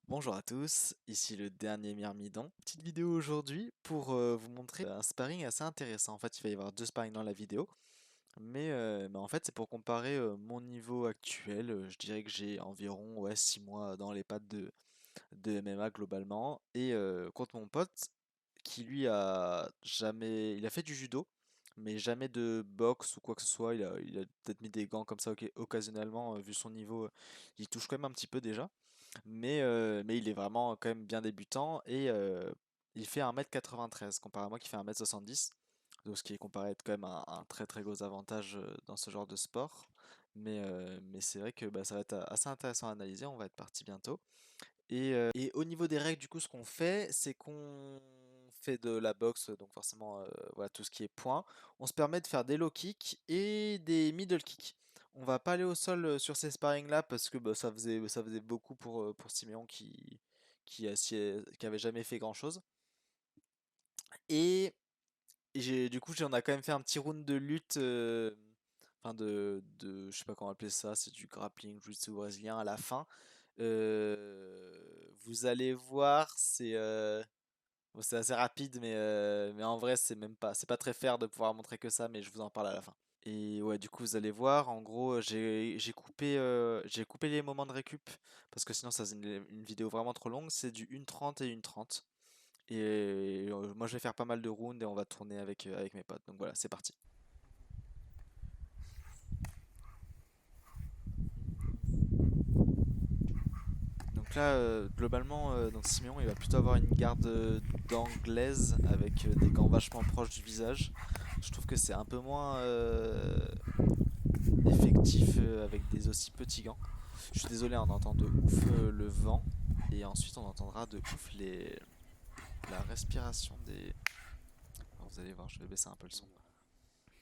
Bonjour à tous, ici le dernier Myrmidon. Petite vidéo aujourd'hui pour vous montrer un sparring assez intéressant. En fait, il va y avoir deux sparring dans la vidéo, mais en fait, c'est pour comparer mon niveau actuel. Je dirais que j'ai environ 6 mois dans les pattes de MMA globalement, et contre mon pote qui lui a jamais, il a fait du judo, mais jamais de boxe ou quoi que ce soit. Il a peut-être mis des gants comme ça occasionnellement, vu son niveau, il touche quand même un petit peu déjà. Mais il est vraiment quand même bien débutant et il fait 1,93 m comparé à moi qui fait 1,70 m. Donc ce qui est comparé être quand même un très très gros avantage dans ce genre de sport. Mais c'est vrai que bah, ça va être assez intéressant à analyser, on va être parti bientôt. Et au niveau des règles, du coup, ce qu'on fait, c'est qu'on fait de la boxe, donc forcément, voilà, tout ce qui est points. On se permet de faire des low kicks et des middle kicks. On va pas aller au sol sur ces sparring-là parce que bah, ça faisait beaucoup pour Siméon qui avait jamais fait grand-chose. Et du coup, on a quand même fait un petit round de lutte, enfin je sais pas comment appeler ça, c'est du grappling, jiu-jitsu brésilien à la fin. Vous allez voir, bon, c'est assez rapide, mais en vrai, c'est pas très fair de pouvoir montrer que ça, mais je vous en parle à la fin. Et ouais, du coup, vous allez voir, en gros, j'ai coupé les moments de récup, parce que sinon, ça faisait une vidéo vraiment trop longue. C'est du 1:30 et 1:30. Et moi, je vais faire pas mal de rounds et on va tourner avec mes potes. Donc voilà, c'est parti. Donc là, globalement, donc Siméon, il va plutôt avoir une garde d'anglaise avec des gants vachement proches du visage. Je trouve que c'est un peu moins effectif avec des aussi petits gants. Je suis désolé, on entend de ouf le vent et ensuite on entendra de ouf la respiration des. Alors vous allez voir, je vais baisser un peu le son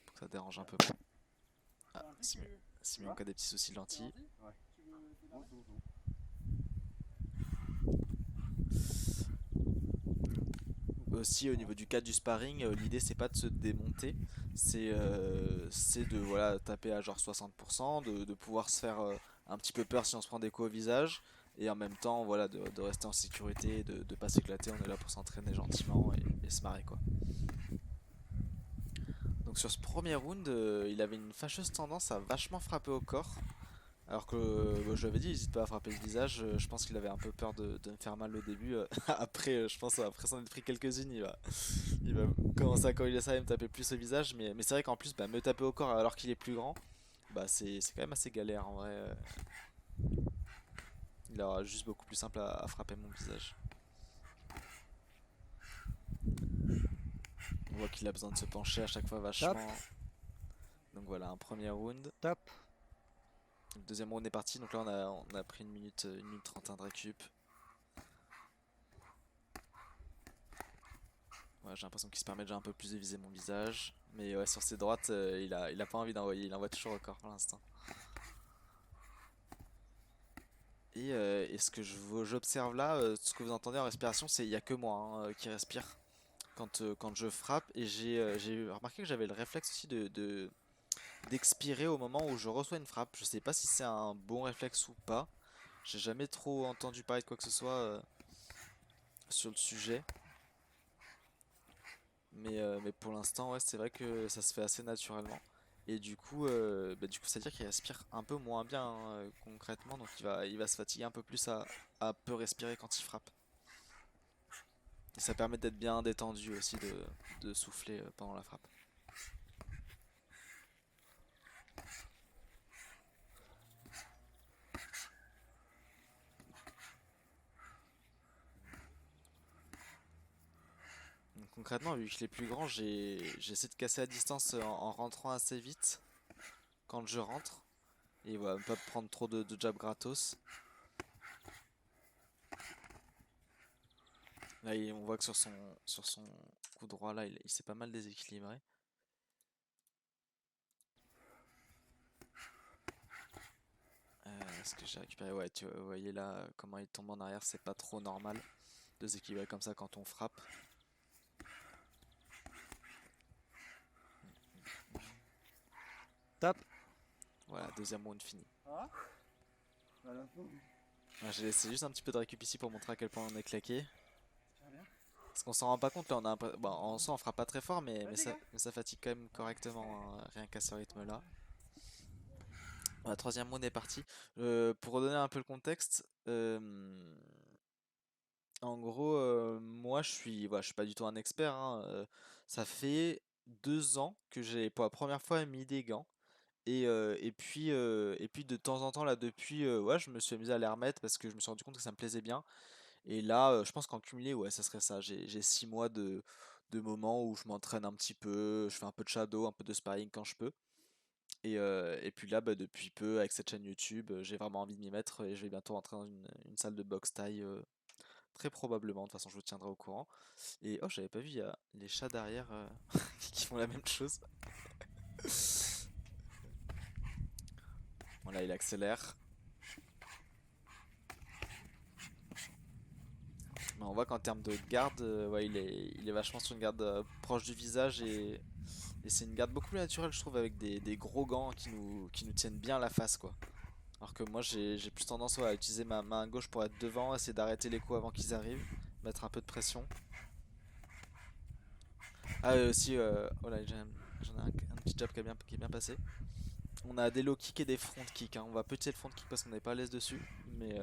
pour que ça dérange un peu moins. Ah, Siméon qui a des petits soucis de lentilles. Aussi au niveau du cadre du sparring, l'idée c'est pas de se démonter, c'est de voilà taper à genre 60%, de pouvoir se faire un petit peu peur si on se prend des coups au visage, et en même temps voilà de rester en sécurité, de pas s'éclater. On est là pour s'entraîner gentiment et se marrer quoi. Donc sur ce premier round, il avait une fâcheuse tendance à vachement frapper au corps. Alors que bah, je lui avais dit, n'hésite pas à frapper le visage. Je pense qu'il avait un peu peur de me faire mal au début. Après, je pense après s'en être pris quelques-unes, il va commencer à corriger ça et me taper plus au visage. Mais c'est vrai qu'en plus, bah, me taper au corps alors qu'il est plus grand, bah, c'est quand même assez galère en vrai. Il aura juste beaucoup plus simple à frapper mon visage. On voit qu'il a besoin de se pencher à chaque fois Top, vachement. Donc voilà, un premier round. top. Le deuxième round est parti. Donc là, on a pris une minute 31 de récup. Ouais, j'ai l'impression qu'il se permet déjà un peu plus de viser mon visage. Mais ouais, sur ses droites, il a pas envie d'envoyer. Il envoie toujours au corps pour l'instant. Et ce que j'observe là, ce que vous entendez en respiration, il y a que moi hein, qui respire quand je frappe. Et j'ai remarqué que j'avais le réflexe aussi d'expirer au moment où je reçois une frappe. Je sais pas si c'est un bon réflexe ou pas. J'ai jamais trop entendu parler de quoi que ce soit sur le sujet. Mais pour l'instant, ouais, c'est vrai que ça se fait assez naturellement. Et du coup, c'est-à-dire qu'il respire un peu moins bien hein, concrètement, donc il va se fatiguer un peu plus à peu respirer quand il frappe. Et ça permet d'être bien détendu aussi, de souffler pendant la frappe. Donc concrètement, vu que je l'ai plus grand, j'essaie de casser la distance en rentrant assez vite quand je rentre. Et voilà, pas prendre trop de jab gratos. Là, on voit que sur son coup droit, là, il s'est pas mal déséquilibré. Ce que j'ai récupéré, ouais, vous voyez là comment il tombe en arrière, c'est pas trop normal de s'équilibrer comme ça quand on frappe. Top. Voilà, deuxième round fini. Ah, voilà. Ouais, j'ai laissé juste un petit peu de récup ici pour montrer à quel point on est claqué. Ça va bien? Parce qu'on s'en rend pas compte là, on a bon, en soi on fera pas très fort mais, Vas-y, gars. mais ça fatigue quand même correctement hein, rien qu'à ce rythme là. La troisième round est partie. Pour redonner un peu le contexte, en gros, moi voilà, je suis pas du tout un expert, hein, ça fait 2 ans que j'ai pour la première fois mis des gants. Et puis de temps en temps là depuis, ouais, je me suis amusé à les remettre parce que je me suis rendu compte que ça me plaisait bien. Et là, je pense qu'en cumulé, ouais, ça serait ça. J'ai 6 mois de moments où je m'entraîne un petit peu, je fais un peu de shadow, un peu de sparring quand je peux. Et puis là, bah, depuis peu, avec cette chaîne YouTube, j'ai vraiment envie de m'y mettre et je vais bientôt rentrer dans une salle de boxe thaï, très probablement. De toute façon, je vous tiendrai au courant. Et oh, j'avais pas vu, il y a les chats derrière qui font la même chose. Bon, là, il accélère. Mais on voit qu'en termes de garde, ouais, il est vachement sur une garde proche du visage et c'est une garde beaucoup plus naturelle, je trouve, avec des gros gants qui nous tiennent bien la face, quoi. Alors que moi, j'ai plus tendance ouais, à utiliser ma main gauche pour être devant, essayer d'arrêter les coups avant qu'ils arrivent, mettre un peu de pression. Ah, aussi, oh là, j'en ai un petit jab qui est bien passé. On a des low kicks et des front kicks, hein. On va petit le front kick parce qu'on n'est pas à l'aise dessus, mais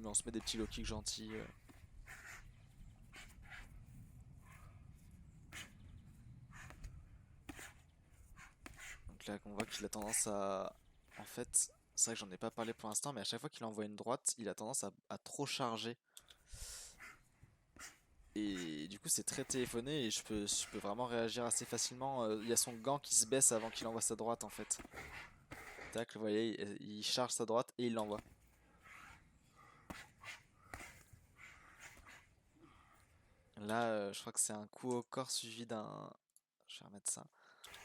on se met des petits low kicks gentils. Donc là, on voit qu'il a tendance à. En fait, c'est vrai que j'en ai pas parlé pour l'instant, mais à chaque fois qu'il envoie une droite, il a tendance à trop charger. Et du coup, c'est très téléphoné et je peux vraiment réagir assez facilement. Il y a son gant qui se baisse avant qu'il envoie sa droite en fait. Tac, vous voyez, il charge sa droite et il l'envoie. Là, je crois que c'est un coup au corps suivi d'un. Je vais remettre ça.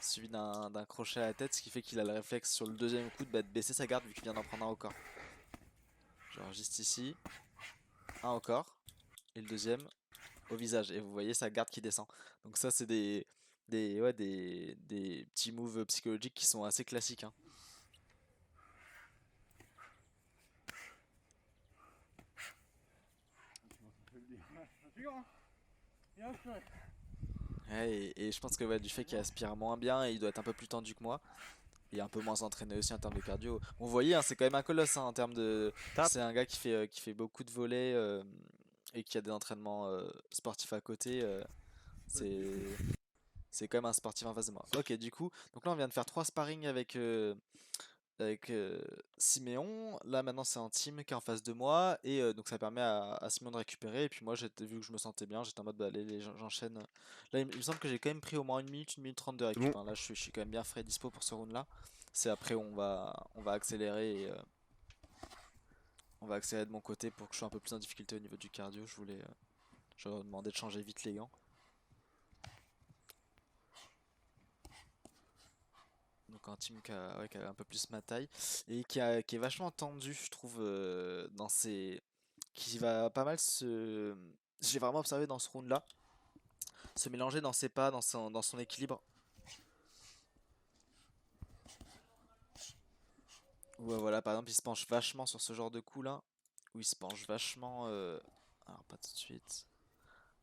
Suivi d'un crochet à la tête, ce qui fait qu'il a le réflexe sur le deuxième coup de baisser sa garde vu qu'il vient d'en prendre un au corps. Genre juste ici, un au corps, et le deuxième au visage. Et vous voyez sa garde qui descend. Donc ça, c'est ouais, des petits moves psychologiques qui sont assez classiques, hein. Je vais le dire. C'est sûr, hein? Il va assurer. Ouais, et je pense que ouais, du fait qu'il aspire moins bien, il doit être un peu plus tendu que moi. Et un peu moins entraîné aussi en termes de cardio. Bon, vous voyez, hein, c'est quand même un colosse hein, en termes de. Tape. C'est un gars qui fait beaucoup de volets et qui a des entraînements sportifs à côté. C'est c'est quand même un sportif en face de moi. Ok, du coup, donc là on vient de faire 3 sparring avec Siméon. Là maintenant c'est un team qui est en face de moi et donc ça permet à Siméon de récupérer. Et puis moi vu que je me sentais bien, j'étais en mode bah allez, j'enchaîne. Là il me semble que j'ai quand même pris au moins une minute 30 de C'est récup, bon. hein. Là je suis quand même bien frais et dispo pour ce round là. C'est après on va accélérer et on va accélérer de mon côté pour que je sois un peu plus en difficulté au niveau du cardio. Je leur demandais de changer vite les gants. Donc un team ouais, qui a un peu plus ma taille et qui est vachement tendu, je trouve, dans ses, qui va pas mal se, j'ai vraiment observé dans ce round-là, se mélanger dans ses pas, dans son équilibre. Ou voilà, par exemple, il se penche vachement sur ce genre de coup-là, où il se penche vachement, alors pas tout de suite.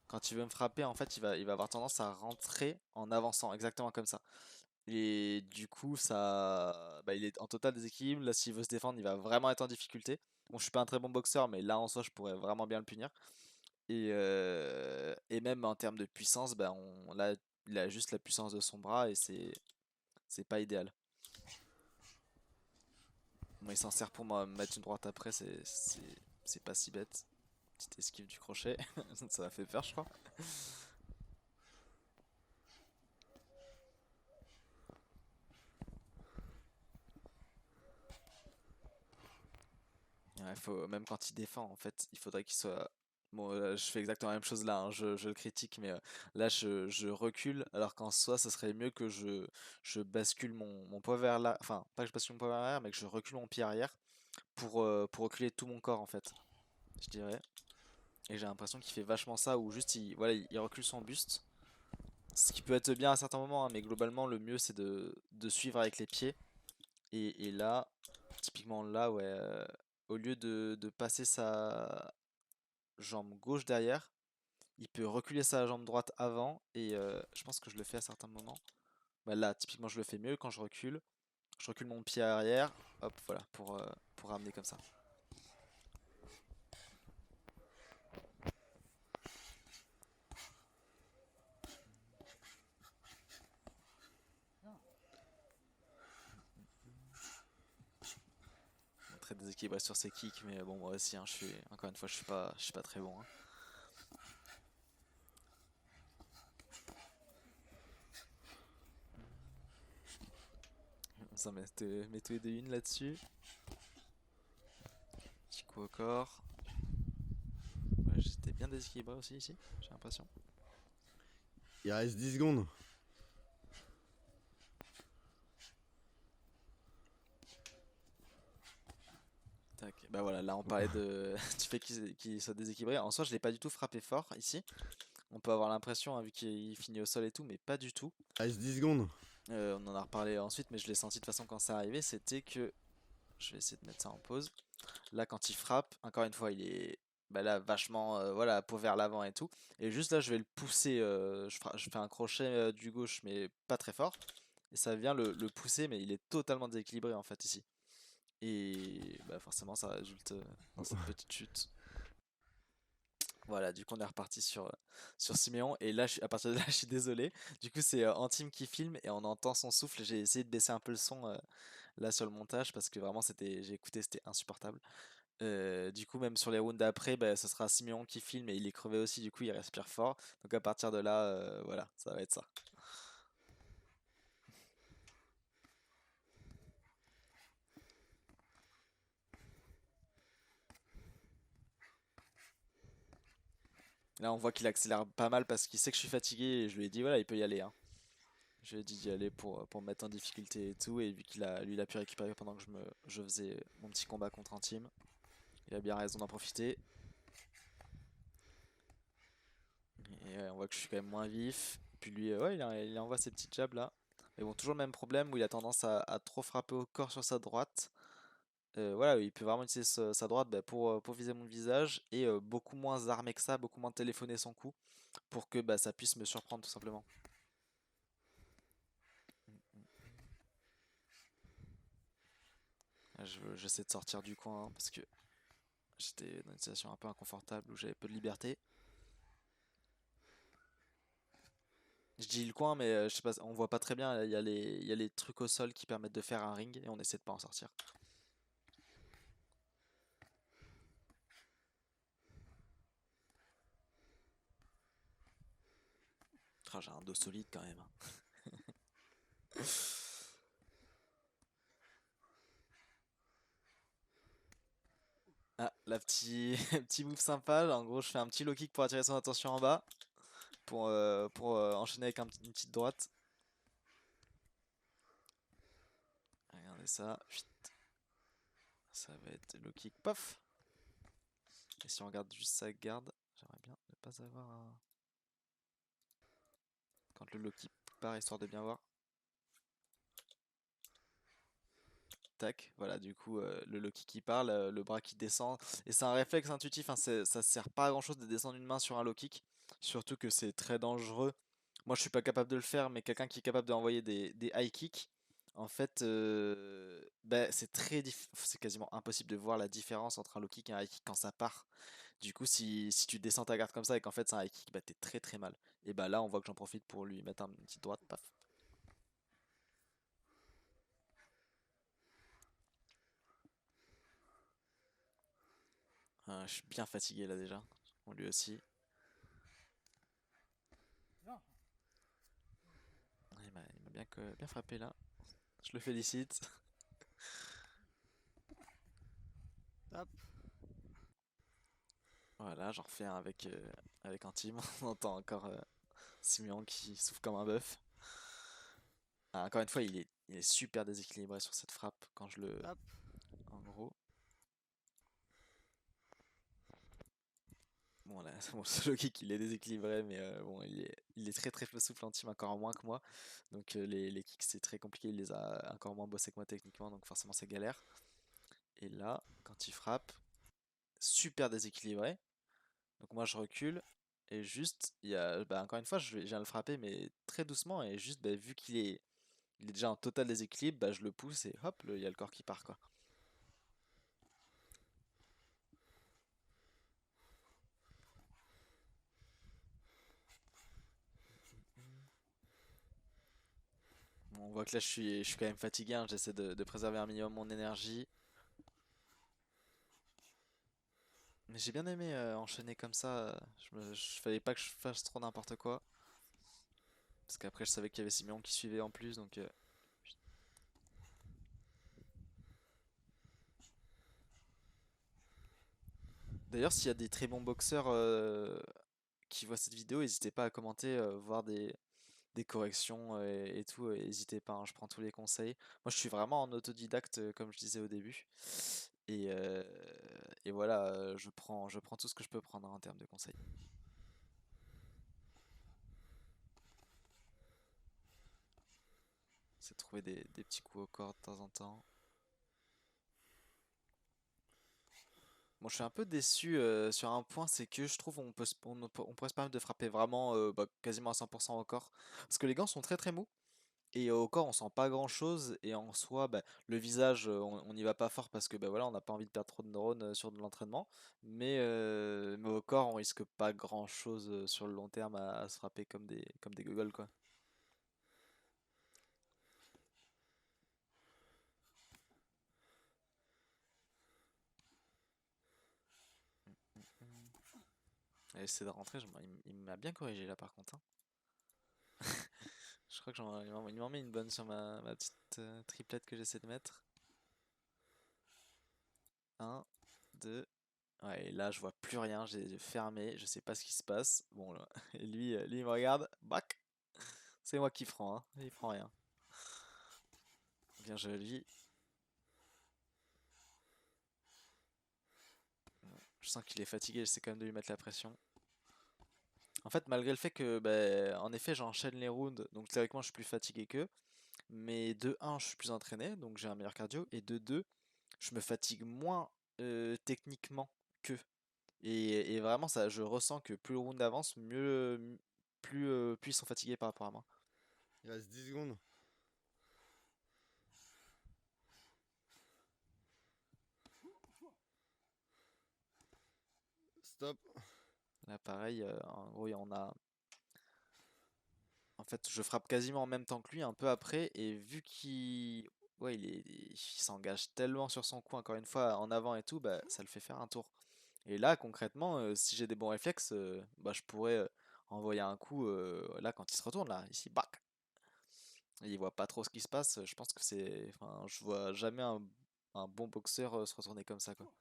Quand il veut me frapper, en fait, il va avoir tendance à rentrer en avançant, exactement comme ça. Et du coup, bah, il est en total déséquilibre. Là, s'il veut se défendre, il va vraiment être en difficulté. Bon, je suis pas un très bon boxeur, mais là, en soi, je pourrais vraiment bien le punir. Et même en termes de puissance, bah, là, il a juste la puissance de son bras et c'est pas idéal. Bon, il s'en sert pour me mettre une droite après, c'est pas si bête. Petite esquive du crochet, ça m'a fait peur, je crois. Ouais, même quand il défend, en fait, il faudrait qu'il soit. Bon, je fais exactement la même chose là, hein, je le critique, mais là je recule, alors qu'en soi, ça serait mieux que je bascule mon poids vers là. Enfin, pas que je bascule mon poids vers l'arrière, mais que je recule mon pied arrière pour reculer tout mon corps, en fait, je dirais. Et j'ai l'impression qu'il fait vachement ça, où juste voilà, il recule son buste. Ce qui peut être bien à certains moments, hein, mais globalement, le mieux c'est de suivre avec les pieds. Et là, typiquement là, ouais. au lieu de passer sa jambe gauche derrière, il peut reculer sa jambe droite avant et je pense que je le fais à certains moments. Bah là, typiquement, je le fais mieux quand je recule mon pied arrière, hop, voilà, pour ramener comme ça. Bon, très déséquilibré sur ses kicks, mais bon, moi aussi, hein, encore une fois, je suis pas très bon, hein. Ça met tous les deux une là-dessus. Petit coup au corps. Ouais, j'étais bien déséquilibré aussi ici, j'ai l'impression. Il reste 10 secondes. Tac. Bah voilà, là on parlait du fait qu'il soit déséquilibré. En soi, je l'ai pas du tout frappé fort ici. On peut avoir l'impression, hein, vu qu'il finit au sol et tout, mais pas du tout. Il reste 10 secondes. On en a reparlé ensuite, mais je l'ai senti de toute façon quand c'est arrivé. C'était que. Je vais essayer de mettre ça en pause. Là, quand il frappe, encore une fois, il est bah là, vachement voilà, peau vers l'avant et tout. Et juste là, je vais le pousser. Je fais un crochet du gauche, mais pas très fort. Et ça vient le pousser, mais il est totalement déséquilibré en fait ici. Et bah, forcément, ça résulte dans cette petite chute. Voilà, du coup, on est reparti sur Siméon. Et là, à partir de là, je suis désolé. Du coup, c'est Antime qui filme et on entend son souffle. J'ai essayé de baisser un peu le son là sur le montage parce que vraiment, j'ai écouté, c'était insupportable. Du coup, même sur les rounds d'après, bah, ce sera Siméon qui filme et il est crevé aussi. Du coup, il respire fort. Donc, à partir de là, voilà, ça va être ça. Là, on voit qu'il accélère pas mal parce qu'il sait que je suis fatigué et je lui ai dit, voilà, il peut y aller, hein. Je lui ai dit d'y aller pour me mettre en difficulté et tout. Et vu lui, il a pu récupérer pendant que je faisais mon petit combat contre un team, il a bien raison d'en profiter. Et on voit que je suis quand même moins vif. Puis lui, ouais, il envoie ses petites jabs là. Mais bon, toujours le même problème où il a tendance à trop frapper au corps sur sa droite. Voilà, il peut vraiment utiliser sa droite bah, pour viser mon visage et beaucoup moins armé que ça, beaucoup moins téléphoner son coup pour que bah, ça puisse me surprendre tout simplement. J'essaie de sortir du coin hein, parce que j'étais dans une situation un peu inconfortable où j'avais peu de liberté. Je dis le coin, mais je sais pas, on voit pas très bien. Il y a les trucs au sol qui permettent de faire un ring et on essaie de pas en sortir. Ah, j'ai un dos solide quand même, hein. Ah, la petit, petit move sympa. En gros, je fais un petit low kick pour attirer son attention en bas, pour enchaîner avec une petite droite. Regardez ça. Chut. Ça va être low kick, pof. Et si on regarde juste sa garde, j'aimerais bien ne pas avoir quand le low kick part, histoire de bien voir. Tac, voilà, du coup, le low kick qui part, le bras qui descend. Et c'est un réflexe intuitif, hein, ça sert pas à grand chose de descendre une main sur un low kick. Surtout que c'est très dangereux. Moi, je suis pas capable de le faire, mais quelqu'un qui est capable d'envoyer des high kicks, en fait, bah, c'est quasiment impossible de voir la différence entre un low kick et un high kick quand ça part. Du coup, si tu descends ta garde comme ça et qu'en fait c'est un high kick, bah t'es très très mal. Et bah là, on voit que j'en profite pour lui mettre une petite droite, paf. Je suis bien fatigué là déjà. Bon, lui aussi. Viens. Il m'a bien frappé là. Je le félicite. Hop. Voilà, j'en refais un avec un team. On entend encore Simeon qui souffle comme un bœuf. Ah, encore une fois, il est super déséquilibré sur cette frappe quand je le. Hop. En gros. Bon, là, bon, ce low kick il est déséquilibré, mais bon, il est très très souffle en team, encore moins que moi. Donc les kicks c'est très compliqué, il les a encore moins bossé que moi techniquement, donc forcément c'est galère. Et là, quand il frappe, super déséquilibré. Donc moi je recule. Et juste, encore une fois, je viens le frapper, mais très doucement. Et juste, vu il est déjà en total déséquilibre, je le pousse et hop, il y a le corps qui part, quoi. Bon, on voit que là je suis quand même fatigué, hein, j'essaie de préserver un minimum mon énergie. Mais j'ai bien aimé enchaîner comme ça. Fallait pas que je fasse trop n'importe quoi. Parce qu'après je savais qu'il y avait Simeon qui suivait en plus, donc d'ailleurs, s'il y a des très bons boxeurs qui voient cette vidéo, n'hésitez pas à commenter, voir des corrections et tout, n'hésitez pas, hein, je prends tous les conseils. Moi, je suis vraiment en autodidacte, comme je disais au début. Et, euh, et voilà, je prends tout ce que je peux prendre, hein, en termes de conseils. C'est de trouver des petits coups au corps de temps en temps. Bon, je suis un peu déçu sur un point, c'est que je trouve on pourrait se permettre de frapper vraiment quasiment à 100% au corps. Parce que les gants sont très très mous. Et au corps, on sent pas grand-chose. Et en soi, le visage, on n'y va pas fort parce que voilà, on n'a pas envie de perdre trop de neurones sur de l'entraînement. Mais au corps, on risque pas grand-chose sur le long terme à se frapper comme des gogoles, quoi. Et essayer de rentrer, il m'a bien corrigé là par contre, hein. Je crois que il m'en met une bonne sur ma petite triplette que j'essaie de mettre. Un, 2. Ouais, et là je vois plus rien, j'ai les yeux fermés, je sais pas ce qui se passe. Bon là, et lui il me regarde, bac, c'est moi qui prends, hein. Il prend rien. Bien joli. Je sens qu'il est fatigué, j'essaie quand même de lui mettre la pression. En fait, malgré le fait que, en effet, j'enchaîne les rounds, donc théoriquement je suis plus fatigué qu'eux. Mais de un, je suis plus entraîné, donc j'ai un meilleur cardio. Et de 2, je me fatigue moins techniquement qu'eux. Et vraiment, ça, je ressens que plus le round avance, plus ils sont fatigués par rapport à moi. Il reste 10 secondes. Stop. Là, pareil, en gros, en fait, je frappe quasiment en même temps que lui, un peu après, et vu qu'il ouais, il s'engage tellement sur son coup, encore une fois, en avant et tout, ça le fait faire un tour. Et là, concrètement, si j'ai des bons réflexes, je pourrais envoyer un coup, là, quand il se retourne, là, ici, bac. Et il voit pas trop ce qui se passe. Je pense que enfin, je vois jamais un bon boxeur se retourner comme ça, quoi.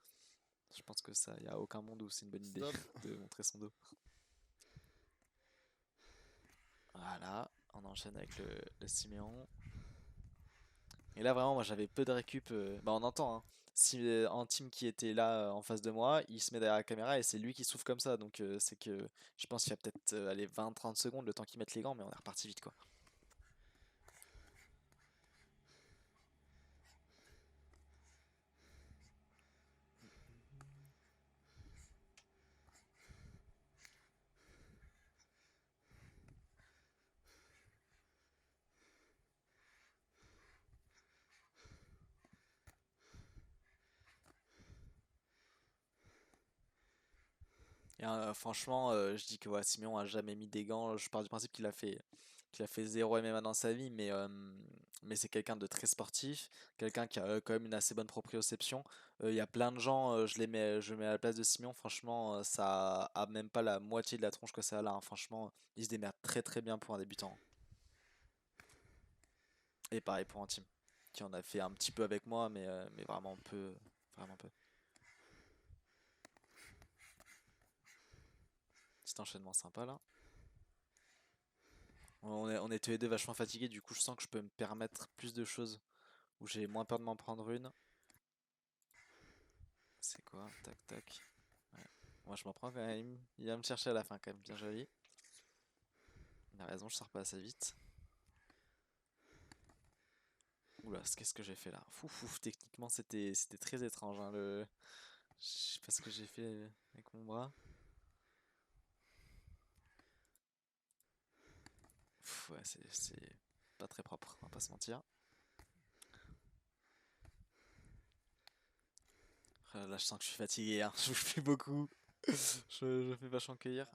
Je pense que ça, y a aucun monde où c'est une bonne idée Stop. de montrer son dos. Voilà, on enchaîne avec le Siméon. Et là, vraiment, moi, j'avais peu de récup. On entend, hein. Si en team qui était là en face de moi, il se met derrière la caméra et c'est lui qui souffle comme ça. Donc, c'est que je pense qu'il y a peut-être allez, 20-30 secondes le temps qu'ils mettent les gants, mais on est reparti vite, quoi. Et franchement, je dis que ouais, Simeon a jamais mis des gants. Je pars du principe qu'il a fait 0 MMA dans sa vie, mais c'est quelqu'un de très sportif, quelqu'un qui a quand même une assez bonne proprioception. Il y a plein de gens, je mets à la place de Simeon, franchement, ça a même pas la moitié de la tronche que ça a là, hein. Franchement, il se démerde très très bien pour un débutant. Et pareil pour un team, qui en a fait un petit peu avec moi, mais vraiment peu, vraiment peu. Petit enchaînement sympa là. On est tous les deux vachement fatigués, du coup je sens que je peux me permettre plus de choses, où j'ai moins peur de m'en prendre une. C'est quoi? Tac tac. Ouais. Moi je m'en prends quand même. Il va me chercher à la fin quand même, bien joli. Il a raison, je sors pas assez vite. Oula, qu'est-ce que j'ai fait là? Fouf, techniquement c'était très étrange, hein, je sais pas ce que j'ai fait avec mon bras. Ouais, c'est pas très propre, on va pas se mentir. Là, je sens que je suis fatigué, hein. Je bouge plus beaucoup. Je fais vachement cueillir.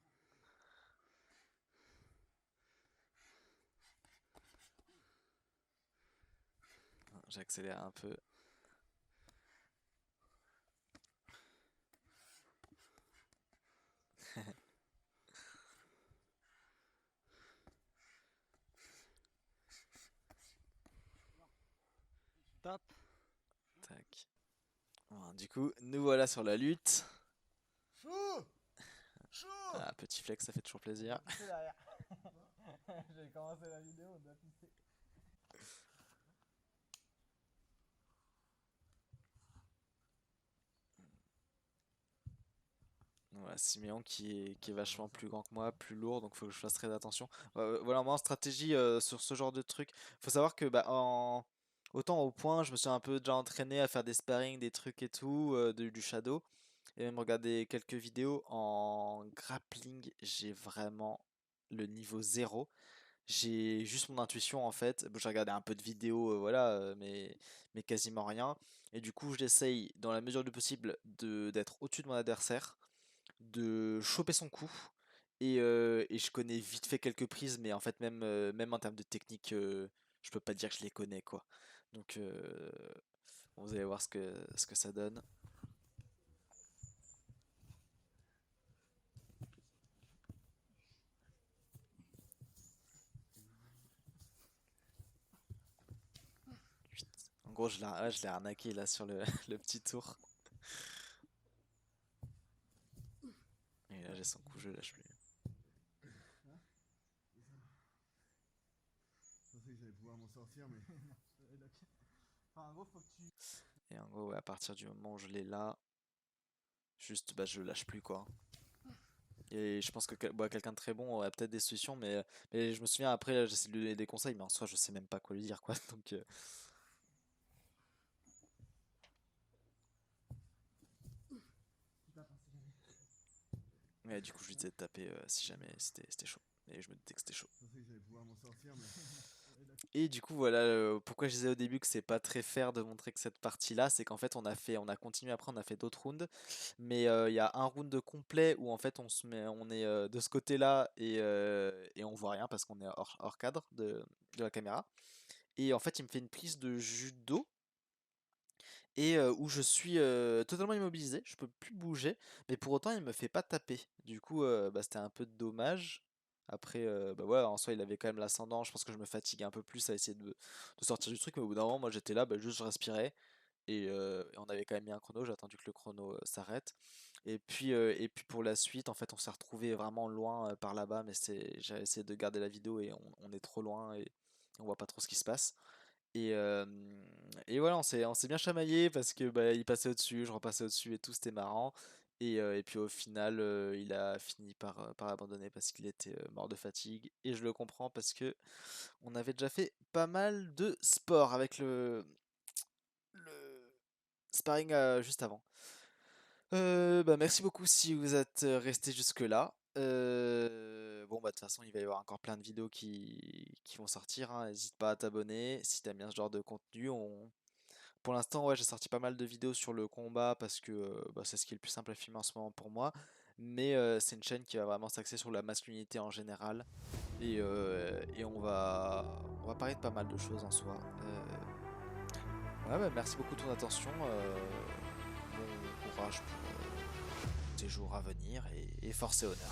J'accélère un peu. Top. Tac. Bon, du coup, nous voilà sur la lutte. Chaud. Chaud. Ah, petit flex, ça fait toujours plaisir. Pisser derrière. J'ai commencé la vidéo, on doit pisser. Voilà, Siméon qui est vachement plus grand que moi, plus lourd, donc faut que je fasse très attention. Voilà, moi en stratégie sur ce genre de truc, faut savoir que bah, autant au point, je me suis un peu déjà entraîné à faire des sparring, des trucs et tout, du shadow, et même regarder quelques vidéos en grappling, j'ai vraiment le niveau zéro. J'ai juste mon intuition en fait. Bon, j'ai regardé un peu de vidéos, voilà, mais quasiment rien. Et du coup, j'essaye, dans la mesure du possible, d'être au-dessus de mon adversaire, de choper son coup. Et je connais vite fait quelques prises, mais en fait, même en termes de technique, je peux pas dire que je les connais, quoi. Donc, bon, vous allez voir ce que ça donne. En gros, je l'ai arnaqué là sur le, le petit tour. Et là, j'ai son coup, je lâche plus. Je pensais que j'allais pouvoir m'en sortir, mais. Enfin, en gros, faut que tu. Et en gros, ouais, à partir du moment où je l'ai là, juste, bah, je le lâche plus, quoi. Et je pense que bah, quelqu'un de très bon aurait peut-être des solutions, mais je me souviens après, là, j'essaie de lui donner des conseils, mais en soi, je sais même pas quoi lui dire, quoi. Donc, Tu tapes, hein, si jamais. ouais, du coup, je lui disais de taper si jamais c'était chaud. Et je me disais que c'était chaud. Je pensais que j'allais pouvoir m'en sortir, mais. Et du coup, voilà pourquoi je disais au début que c'est pas très fair de montrer que cette partie-là, c'est qu'en fait, on a continué après, on a fait d'autres rounds, mais il y a un round complet où en fait, on est de ce côté-là et on voit rien parce qu'on est hors cadre de la caméra. Et en fait, il me fait une prise de judo et où je suis totalement immobilisé, je peux plus bouger, mais pour autant il me fait pas taper. Du coup, bah, c'était un peu dommage. Après, bah ouais, en soi il avait quand même l'ascendant, je pense que je me fatiguais un peu plus à essayer de sortir du truc, mais au bout d'un moment, moi j'étais là, bah, juste je respirais, et on avait quand même mis un chrono, j'ai attendu que le chrono s'arrête. Et puis pour la suite, en fait, on s'est retrouvé vraiment loin par là-bas, mais j'ai essayé de garder la vidéo et on est trop loin et on voit pas trop ce qui se passe. Et, euh, et voilà, on s'est bien chamaillé parce que bah, il passait au-dessus, je repassais au-dessus et tout, c'était marrant. Et puis au final, il a fini par abandonner parce qu'il était mort de fatigue. Et je le comprends parce que on avait déjà fait pas mal de sport avec le sparring juste avant. Bah, merci beaucoup si vous êtes resté jusque-là. Bon, bah, de toute façon, il va y avoir encore plein de vidéos qui vont sortir, hein. N'hésite pas à t'abonner si t'aimes bien ce genre de contenu. Pour l'instant, ouais, j'ai sorti pas mal de vidéos sur le combat parce que bah, c'est ce qui est le plus simple à filmer en ce moment pour moi. Mais c'est une chaîne qui va vraiment s'axer sur la masculinité en général. Et on va parler de pas mal de choses en soi. Ouais, bah, merci beaucoup de ton attention. Bon courage pour tes jours à venir et force et honneur.